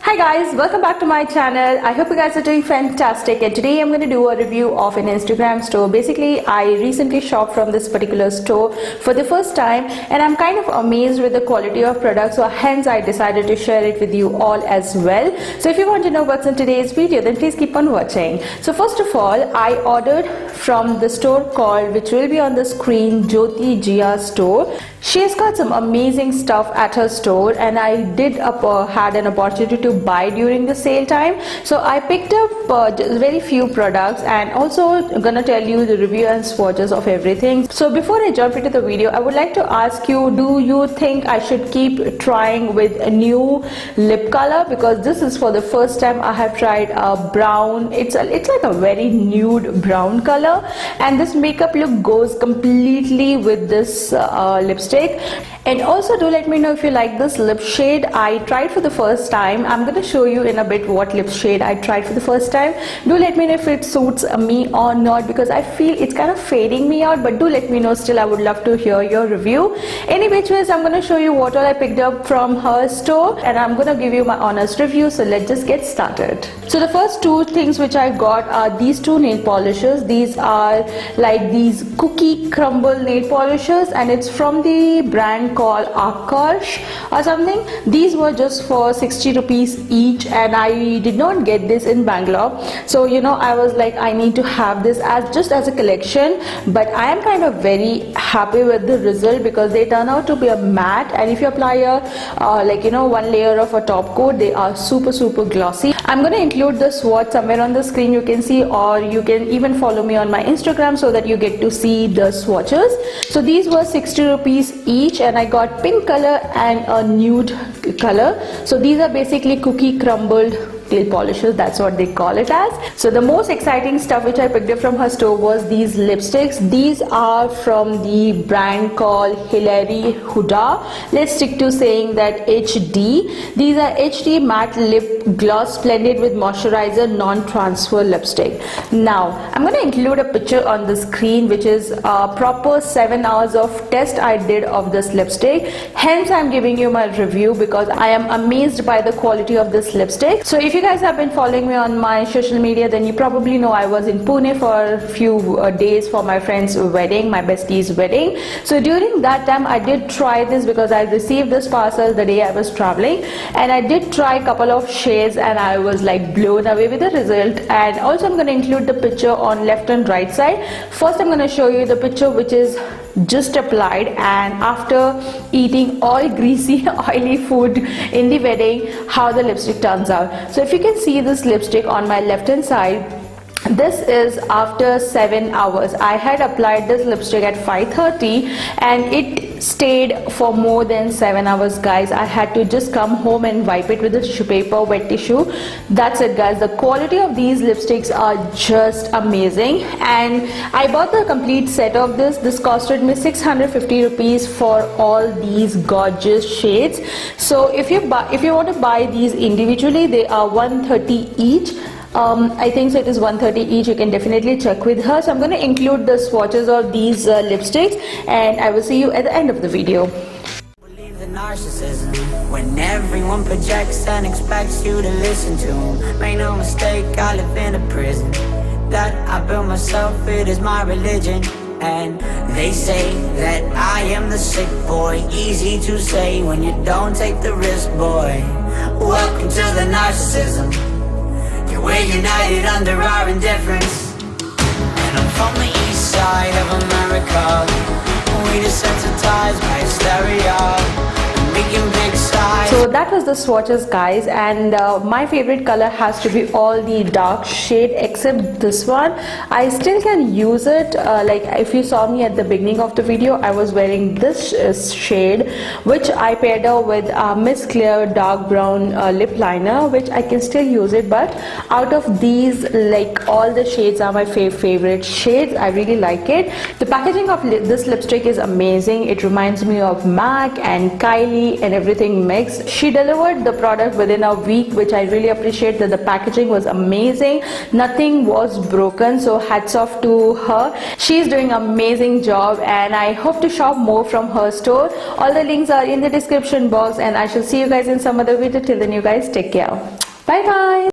Hi guys, welcome back to my channel. I hope you guys are doing fantastic, and today I'm going to do a review of an Instagram store. Basically, I recently shopped from this particular store for the first time and I'm kind of amazed with the quality of products, so hence I decided to share it with you all as well. So if you want to know what's in today's video, then please keep on watching. So first of all, I ordered from the store called, which will be on the screen, Jyoti Jia store. She has got some amazing stuff at her store and I did had an opportunity to buy during the sale time, so I picked up very few products and also gonna tell you the review and swatches of everything. So before I jump into the video, I would like to ask you, do you think I should keep trying with a new lip color? Because this is for the first time I have tried a brown. It's like a very nude brown color, and this makeup look goes completely with this lipstick. And also do let me know if you like this lip shade. I tried for the first time. I'm going to show you in a bit what lip shade I tried for the first time. Do let me know if it suits me or not, because I feel it's kind of fading me out, but do let me know still. I would love to hear your review. Any which ways, I'm going to show you what all I picked up from her store and I'm going to give you my honest review. So let's just get started. So the first two things which I got are these two nail polishes. These are like these cookie crumble nail polishes and it's from the brand called Akash or something. These were just for 60 rupees each and I did not get this in Bangalore, so you know, I was like, I need to have this as just as a collection. But I am kind of very happy with the result because they turn out to be a matte, and if you apply a like, you know, one layer of a top coat, they are super glossy. I'm going to include the swatch somewhere on the screen, you can see, or you can even follow me on my Instagram so that you get to see the swatches. So these were 60 rupees each and I got pink color and a nude color. So these are basically cookie crumbled nail polishes, that's what they call it as. So the most exciting stuff which I picked up from her store was these lipsticks. These are from the brand called Hilary Huda. Let's stick to saying that HD. These are HD matte lip gloss blended with moisturizer non-transfer lipstick. Now I'm going to include a picture on the screen which is a proper 7 hours of test I did of this lipstick. Hence I'm giving you my review because I am amazed by the quality of this lipstick. So if you guys have been following me on my social media, then you probably know I was in Pune for a few days for my friend's wedding, my bestie's wedding. So during that time I did try this because I received this parcel the day I was traveling, and I did try a couple of shades and I was like blown away with the result. And also I'm going to include the picture on left and right side. First I'm going to show you the picture which is just applied and after eating all greasy oily food in the wedding, how the lipstick turns out. So if you can see this lipstick on my left hand side, this is after 7 hours. I had applied this lipstick at 5:30 and it stayed for more than 7 hours, guys. I had to just come home and wipe it with a tissue paper, wet tissue. That's it, guys. The quality of these lipsticks are just amazing, and I bought the complete set of this. This costed me 650 rupees for all these gorgeous shades. So if you want to buy these individually, they are 130 each. I think so it is 130 each. You can definitely check with her. So I'm going to include the swatches of these lipsticks and I will see you at the end of the video. Believe the narcissism when everyone projects and expects you to listen to them. Make no mistake, I live in a prison that I built myself. It is my religion. And they say that I am the sick boy. Easy to say when you don't take the risk, boy. Welcome to the narcissism. We're united under our indifference. And I'm from the east side of America. We desensitized by hysteria. So that was the swatches, guys, and my favorite color has to be all the dark shade except this one. I still can use it, like if you saw me at the beginning of the video, I was wearing this shade which I paired up with Miss Clear dark brown lip liner, which I can still use it. But out of these, like, all the shades are my favorite shades. I really like it. The packaging of this lipstick is amazing. It reminds me of MAC and Kylie and everything mixed. she delivered the product within a week, which I really appreciate. That the packaging was amazing, nothing was broken, so hats off to her. She's doing an amazing job, and I hope to shop more from her store. All the links are in the description box, and I shall see you guys in some other video. Till then, you guys take care. Bye bye.